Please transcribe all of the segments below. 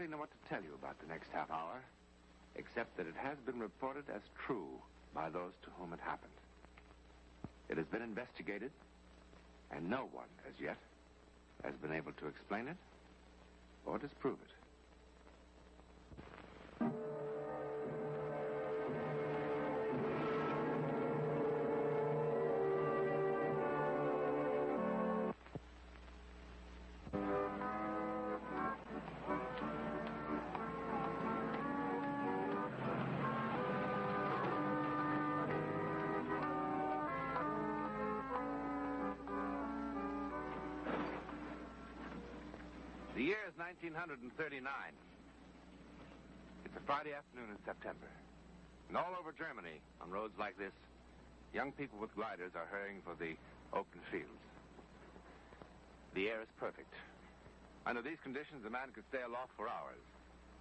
hardly know what to tell you about the next half hour, except that it has been reported as true by those to whom it happened. It has been investigated, and no one, as yet, has been able to explain it or disprove it. The year is 1939. It's a Friday afternoon in September. And all over Germany, on roads like this, young people with gliders are hurrying for the open fields. The air is perfect. Under these conditions, a man could stay aloft for hours,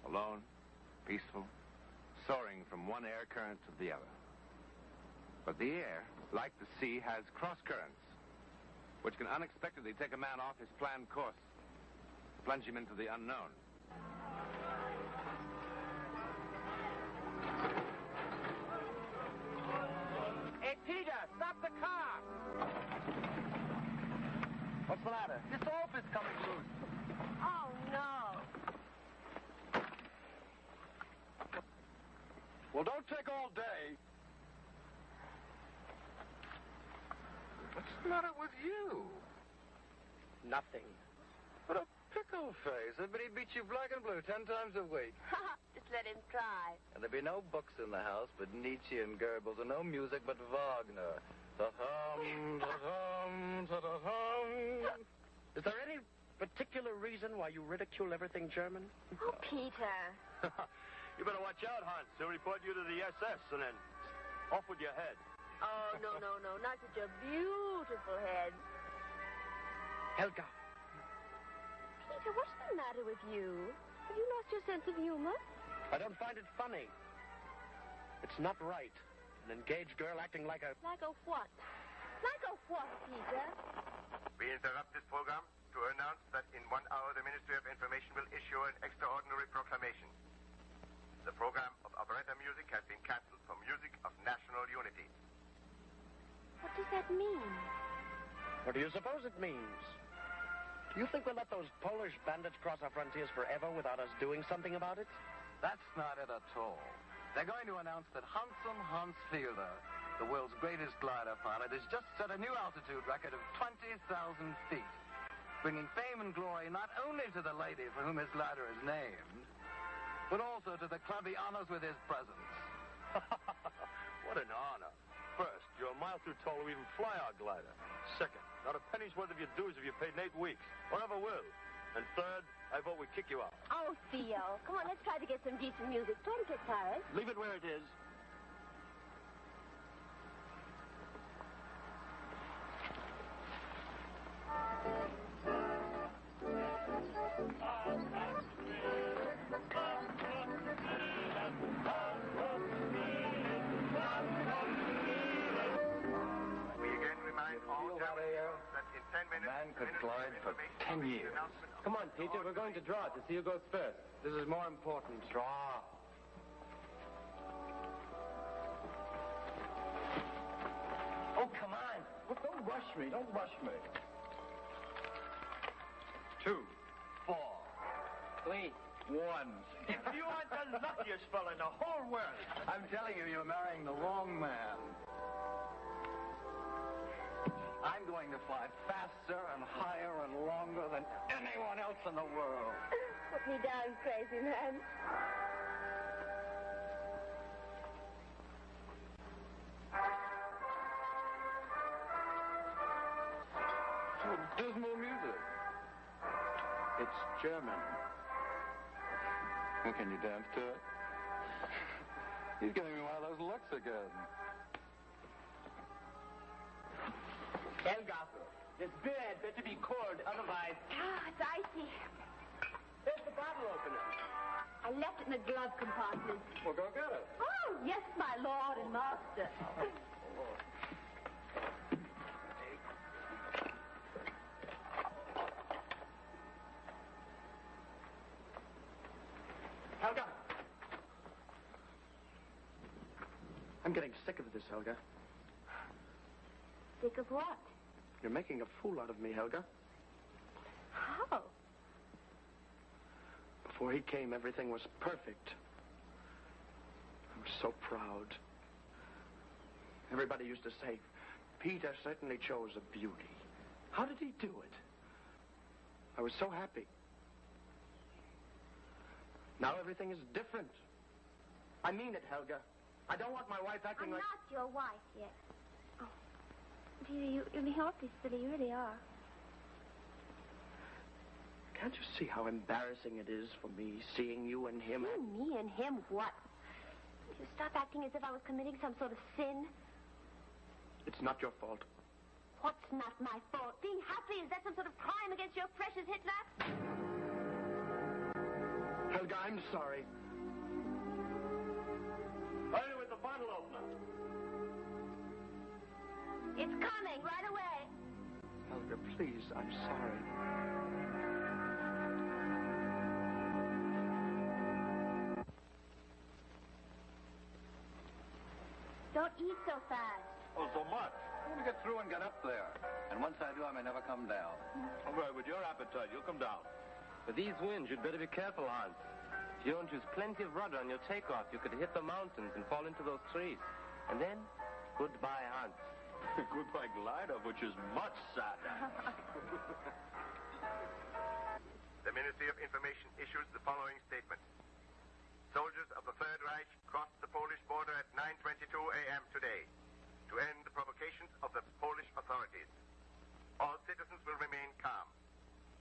alone, peaceful, soaring from one air current to the other. But the air, like the sea, has cross currents, which can unexpectedly take a man off his planned course, plunge him into the unknown. Hey, Peter, stop the car! What's the matter? This rope is coming loose. Oh, no. Well, don't take all day. What's the matter with you? Nothing. What a pickle face. I bet he beats you black and blue 10 times a week. Just let him try. And there'll be no books in the house but Nietzsche and Goebbels, and no music but Wagner. Ta-hum, ta-hum, ta-ta-hum. Is there any particular reason why you ridicule everything German? Oh, Peter. You better watch out, Hans. They'll report you to the SS and then off with your head. Oh, no, not such a beautiful head. Helga. Peter, what's the matter with you? Have you lost your sense of humor? I don't find it funny. It's not right. An engaged girl acting like a... Like a what? Like a what, Peter? We interrupt this program to announce that in 1 hour the Ministry of Information will issue an extraordinary proclamation. The program of operetta music has been cancelled for music of national unity. What does that mean? What do you suppose it means? Do you think we'll let those Polish bandits cross our frontiers forever without us doing something about it? That's not it at all. They're going to announce that Hans Fielder, the world's greatest glider pilot, has just set a new altitude record of 20,000 feet, bringing fame and glory not only to the lady for whom his glider is named, but also to the club he honors with his presence. What an honor. First, you're a mile too tall to even fly our glider. Second, not a penny's worth of your dues if you paid in 8 weeks, or ever will. And third, I vote we kick you out. Oh, Theo. Come on, let's try to get some decent music. Don't get tired. Leave it where it is. That in 10 minutes, A man could glide for 10 years. Come on, Peter, we're going to draw to see who goes first. This is more important. Draw. Oh, come on. Look, don't rush me. Don't rush me. 2, 4, 3, 1. You aren't the luckiest fella in the whole world. I'm telling you, you're marrying the wrong man. I'm going to fly faster and higher and longer than anyone else in the world. Put me down, crazy man. So dismal music. It's German. Well, can you dance to it? He's giving me one of those looks again. Helga, this beer had better be cold, otherwise... Ah, it's icy. There's the bottle opener. I left it in the glove compartment. Well, go get it. Oh, yes, my lord and master. I'm getting sick of this, Helga. Sick of what? You're making a fool out of me, Helga. How? Before he came, everything was perfect. I was so proud. Everybody used to say, Peter certainly chose a beauty. How did he do it? I was so happy. Now everything is different. I mean it, Helga. I don't want my wife acting like... I'm not your wife yet. Oh. Peter, you're being awfully silly. You really are. Can't you see how embarrassing it is for me seeing you and him? Me and him what? You stop acting as if I was committing some sort of sin. It's not your fault. What's not my fault? Being happy, is that some sort of crime against your precious Hitler? Helga, I'm sorry. Hurry with the bottle opener. It's coming right away. Helga, please, I'm sorry. Don't eat so fast. Oh, so much. I want to get through and get up there. And once I do, I may never come down. All right, with your appetite, you'll come down. With these winds, you'd better be careful, Hans. If you don't use plenty of rudder on your takeoff, you could hit the mountains and fall into those trees. And then, goodbye, Hans. Goodbye, glider, which is much sadder. The Ministry of Information issues the following statement. Soldiers of the Third Reich crossed the Polish border at 9:22 a.m. today to end the provocations of the Polish authorities. All citizens will remain calm.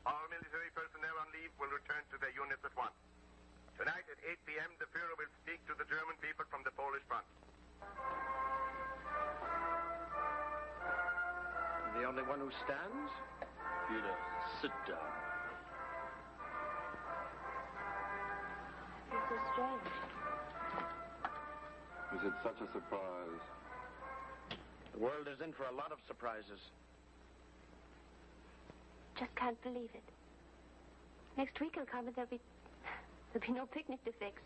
All military personnel on leave will return to their units at once. Tonight at 8 p.m., the Führer will speak to the German people from the Polish front. The only one who stands? Peter, sit down. It's so strange. Is it such a surprise? The world is in for a lot of surprises. Just can't believe it. Next week will come and there'll be no picnic to fix.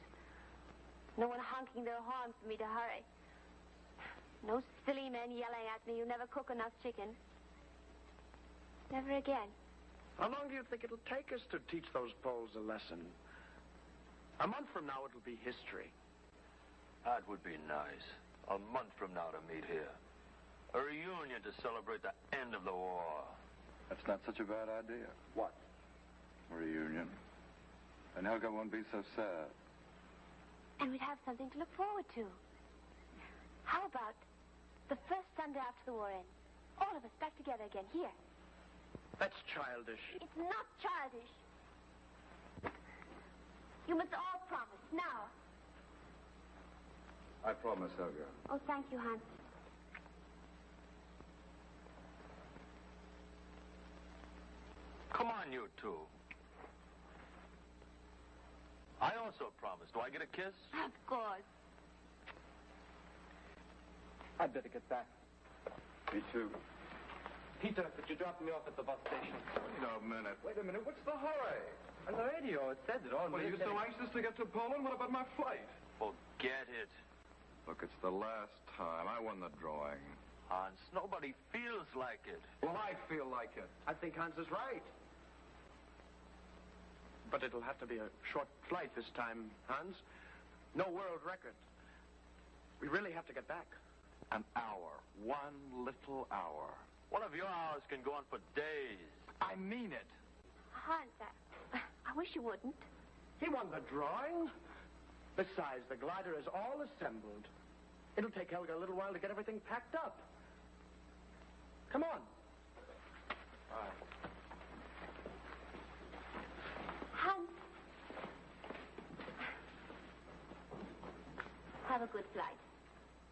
No one honking their horns for me to hurry. No silly men yelling at me, you never cook enough chicken. Never again. How long do you think it'll take us to teach those Poles a lesson? A month from now, it'll be history. That would be nice. A month from now to meet here. A reunion to celebrate the end of the war. That's not such a bad idea. What? A reunion. And Helga won't be so sad. And we'd have something to look forward to. How about the first Sunday after the war ends? All of us back together again, here. That's childish. It's not childish. You must all promise, now. I promise, Helga. Oh, thank you, Hans. Come on, you two. I also promise. Do I get a kiss? Of course. I'd better get back. Me too. Peter, could you drop me off at the bus station? Wait a minute. Wait a minute. What's the hurry? On the radio, it said that all... What, are you so anxious to get to Poland? What about my flight? Forget it. Look, it's the last time. I won the drawing. Hans, nobody feels like it. Well, I feel like it. I think Hans is right. But it'll have to be a short flight this time, Hans. No world record. We really have to get back. An hour. One little hour. One of your hours can go on for days. I mean it. Hans, I wish you wouldn't. He won the drawing. Besides, the glider is all assembled. It'll take Helga a little while to get everything packed up. Come on. All right. Hans. Have a good flight.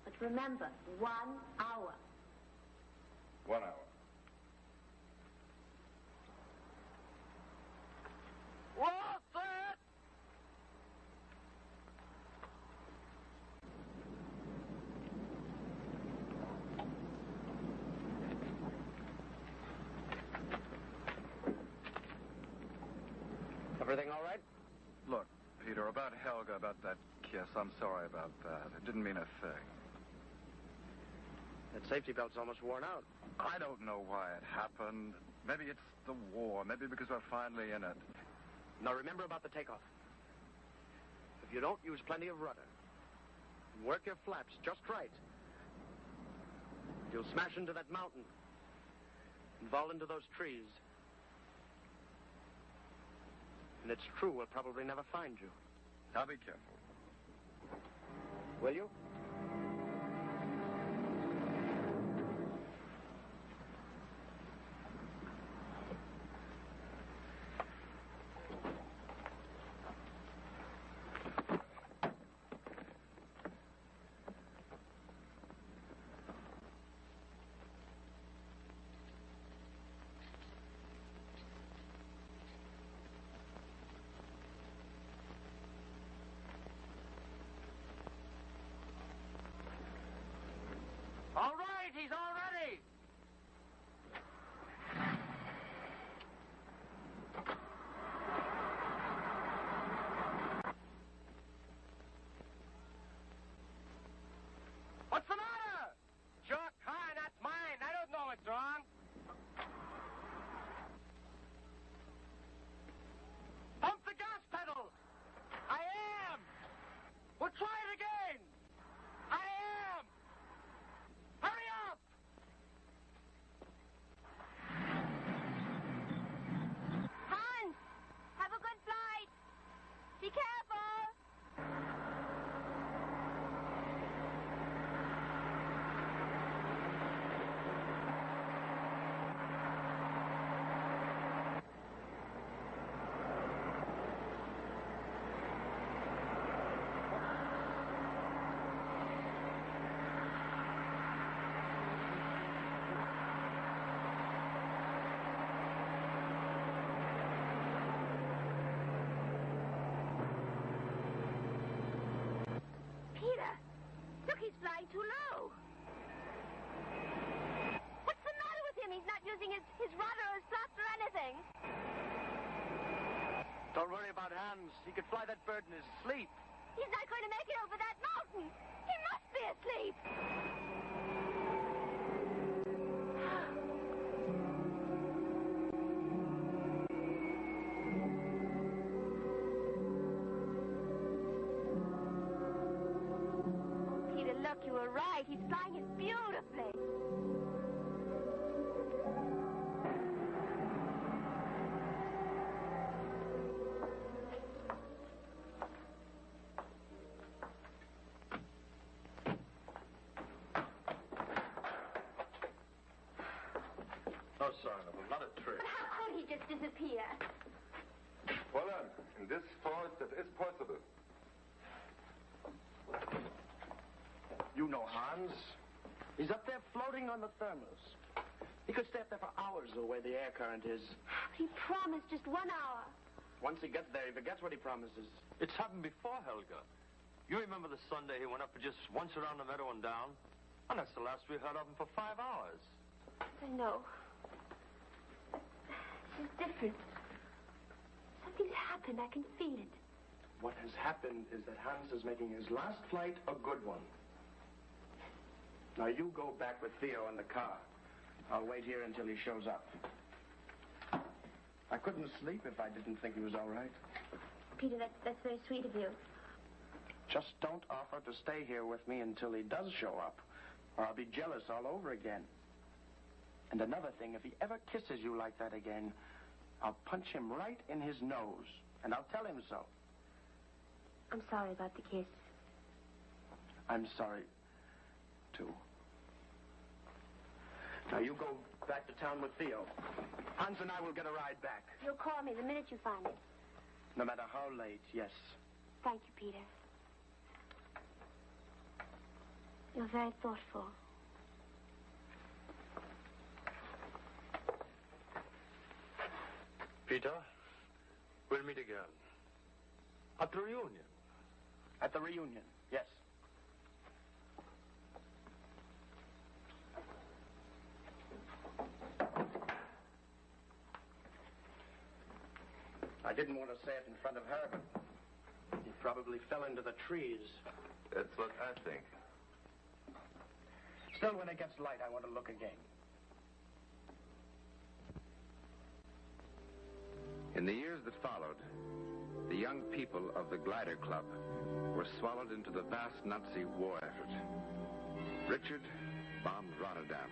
But remember, 1 hour. 1 hour. What's that? Everything all right? Look, Peter, about Helga, about that kiss, I'm sorry about that. I didn't mean a thing. That safety belt's almost worn out. I don't know why it happened. Maybe it's the war. Maybe because we're finally in it. Now remember about the takeoff. If you don't, use plenty of rudder. And work your flaps just right. You'll smash into that mountain and fall into those trees. And it's true, we'll probably never find you. I'll be careful. Will you? All right, he's all ready. What's the matter? It's your car, not mine. I don't know what's wrong. Pump the gas pedal. I am. We'll try it again. I am. Hurry up! Hans, have a good flight. Be careful. Peter, look, he's flying too low. What's the matter with him? He's not using his rudder or his flaps or anything. Don't worry about Hans. He could fly that bird in his sleep. He's not going to make it over that mountain. He must be asleep. Peter, look, you were right. He's flying it beautifully. No sign of him, not a trace. But how could he just disappear? Well, in this forest, it is possible. You know Hans. He's up there floating on the thermals. He could stay up there for hours the way the air current is. He promised just 1 hour. Once he gets there, he forgets what he promises. It's happened before, Helga. You remember the Sunday he went up for just once around the meadow and down? And that's the last we heard of him for 5 hours. I know. This is different. Something's happened. I can feel it. What has happened is that Hans is making his last flight a good one. Now you go back with Theo in the car. I'll wait here until he shows up. I couldn't sleep if I didn't think he was all right. Peter, that's very sweet of you. Just don't offer to stay here with me until he does show up, or I'll be jealous all over again. And another thing, if he ever kisses you like that again, I'll punch him right in his nose, and I'll tell him so. I'm sorry about the kiss. I'm sorry, too. Now, you go back to town with Theo. Hans and I will get a ride back. You'll call me the minute you find it. No matter how late, yes. Thank you, Peter. You're very thoughtful. Peter, we'll meet again. At the reunion. At the reunion, yes. I didn't want to say it in front of her, but he probably fell into the trees. That's what I think. Still, when it gets light, I want to look again. In the years that followed, the young people of the Glider Club were swallowed into the vast Nazi war effort. Richard bombed Rotterdam.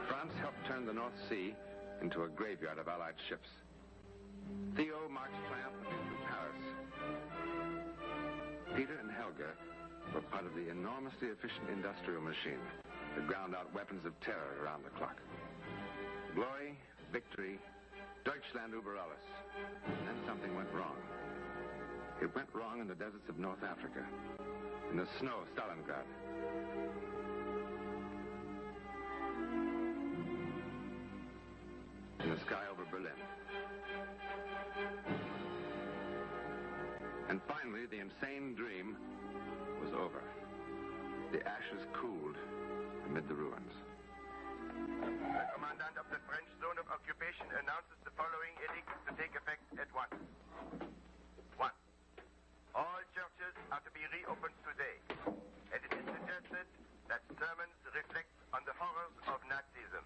France helped turn the North Sea into a graveyard of Allied ships. Theo marched triumphantly through Paris. Peter and Helga were part of the enormously efficient industrial machine that ground out weapons of terror around the clock. Glory, victory, Deutschland über alles. Then something went wrong. It went wrong in the deserts of North Africa, in the snow of Stalingrad. In the sky over Berlin. And finally, the insane dream was over. The ashes cooled amid the ruins. The commandant of the French zone of occupation announces the following edict to take effect at once. 1. All churches are to be reopened today, and it is suggested that sermons reflect on the horrors of Nazism.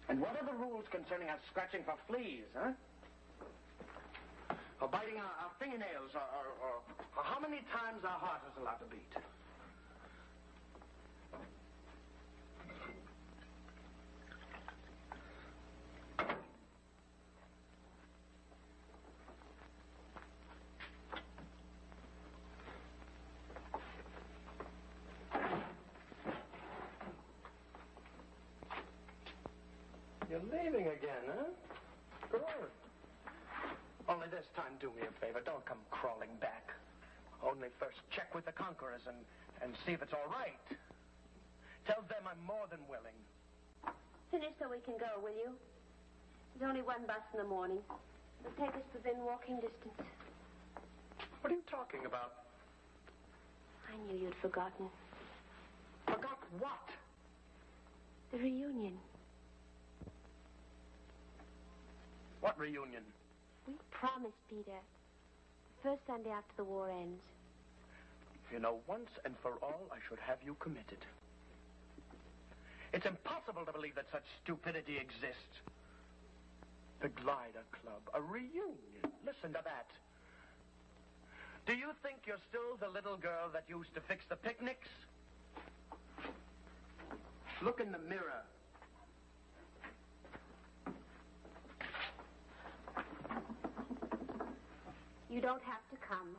And what are the rules concerning our scratching for fleas, huh? Or biting our fingernails, or how many times our heart is allowed to beat? You're leaving again, huh? Good. Only this time, do me a favor. Don't come crawling back. Only first check with the conquerors and see if it's all right. Tell them I'm more than willing. Finish so we can go, will you? There's only one bus in the morning. It'll take us within walking distance. What are you talking about? I knew you'd forgotten. Forgot what? The reunion. What reunion? We promised, Peter. The first Sunday after the war ends. You know, once and for all, I should have you committed. It's impossible to believe that such stupidity exists. The Glider Club, a reunion. Listen to that. Do you think you're still the little girl that used to fix the picnics? Look in the mirror. You don't have to come.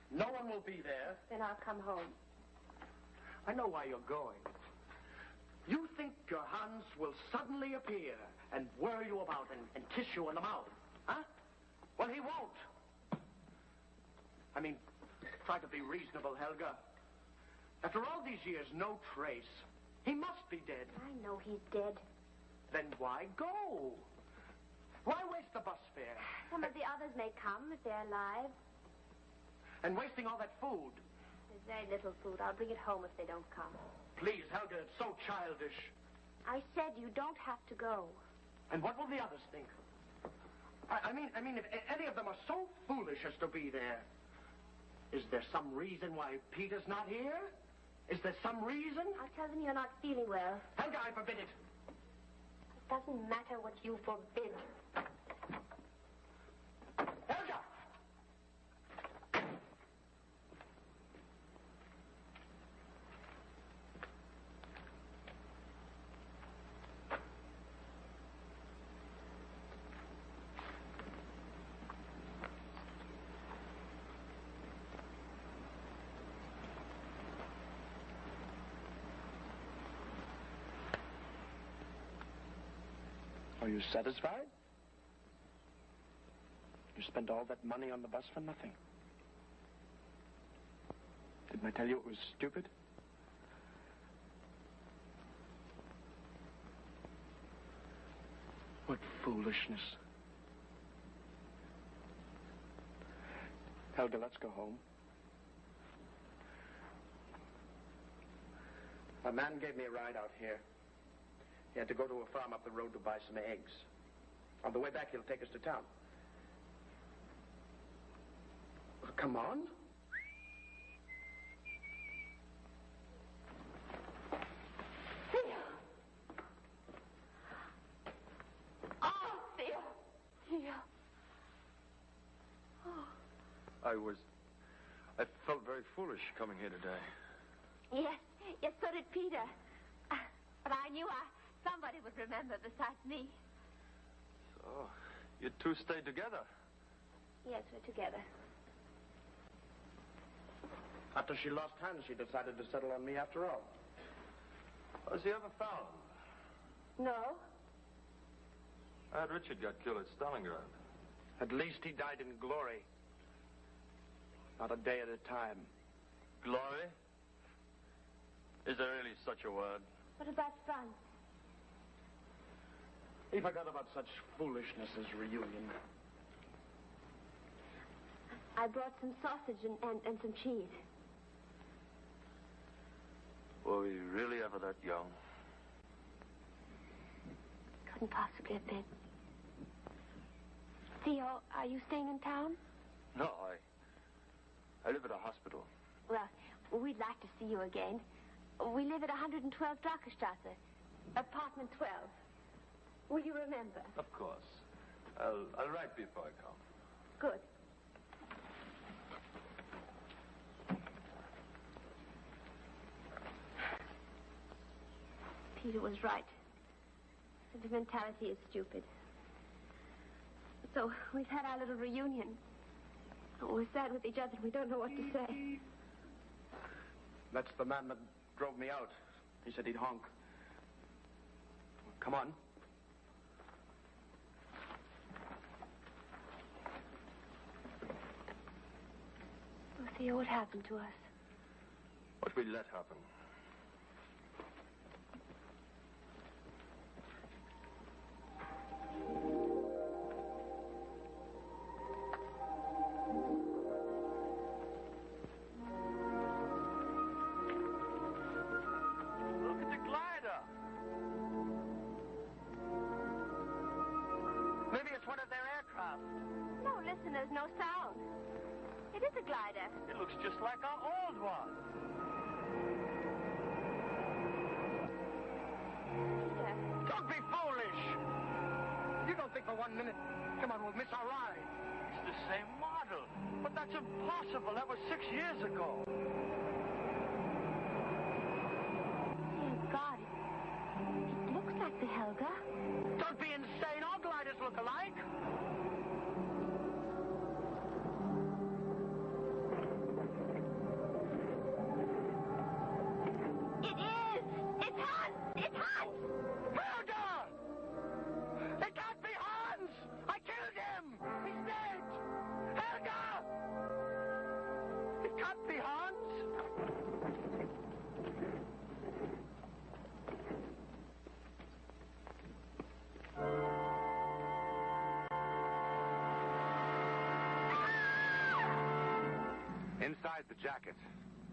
No one will be there. Then I'll come home. I know why you're going. You think your Hans will suddenly appear and whirl you about and kiss you on the mouth, huh? Well, he won't. I mean, try to be reasonable, Helga. After all these years, no trace. He must be dead. I know he's dead. Then why go? Why waste the bus fare? Some of the others may come if they're alive. And wasting all that food. There's very little food. I'll bring it home if they don't come. Please, Helga, it's so childish. I said you don't have to go. And what will the others think? I mean, if any of them are so foolish as to be there, is there some reason why Peter's not here? Is there some reason? I'll tell them you're not feeling well. Helga, I forbid it. It doesn't matter what you forbid. Helga! Are you satisfied? You spent all that money on the bus for nothing. Didn't I tell you it was stupid? What foolishness. Helga, let's go home. A man gave me a ride out here. He had to go to a farm up the road to buy some eggs. On the way back, he'll take us to town. Come Come on. Theo! Oh, Theo! Theo! Oh. I felt very foolish coming here today. Yes, so did Peter. But I knew somebody would remember besides me. So, you two stayed together? Yes, we're together. After she lost hands, she decided to settle on me after all. Was he ever found? No? I heard Richard got killed at Stalingrad. At least he died in glory. Not a day at a time. Glory? Is there really such a word? What about Franz? He forgot about such foolishness as reunion. I brought some sausage and some cheese. Were we really ever that young? Couldn't possibly have been. Theo, are you staying in town? No, I live at a hospital. Well, we'd like to see you again. We live at 112 Drachenstrasse, apartment 12. Will you remember? Of course. I'll write before I come. Good. Peter was right. Sentimentality is stupid. So we've had our little reunion. We're sad with each other. We don't know what to say. That's the man that drove me out. He said he'd honk. Come on. Oh, Theo, what happened to us? What we let happen. There's no sound. It is a glider. It looks just like our old one. Peter. Don't be foolish! You don't think for 1 minute, come on, we'll miss our ride. It's the same model. But that's impossible. That was 6 years ago. Dear God, it looks like the Helga. Don't be insane. All gliders look alike. Inside the jacket,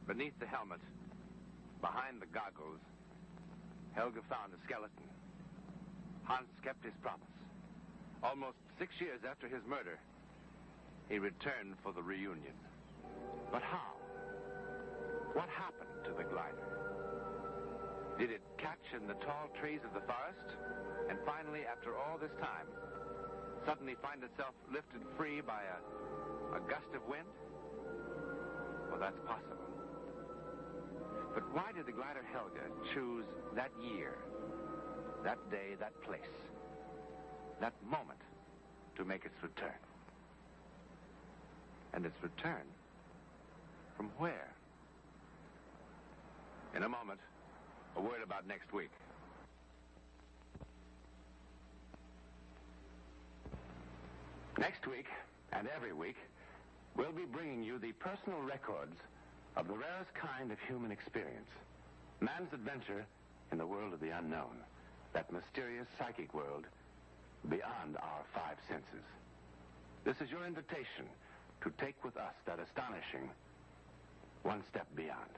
beneath the helmet, behind the goggles, Helga found a skeleton. Hans kept his promise. Almost 6 years after his murder, he returned for the reunion. But how? What happened to the glider? Did it catch in the tall trees of the forest? And finally, after all this time, suddenly find itself lifted free by a gust of wind? Well, that's possible. But why did the glider Helga choose that year, that day, that place, that moment to make its return? And its return from where? In a moment, a word about next week. Next week, and every week, we'll be bringing you the personal records of the rarest kind of human experience. Man's adventure in the world of the unknown. That mysterious psychic world beyond our five senses. This is your invitation to take with us that astonishing one step beyond.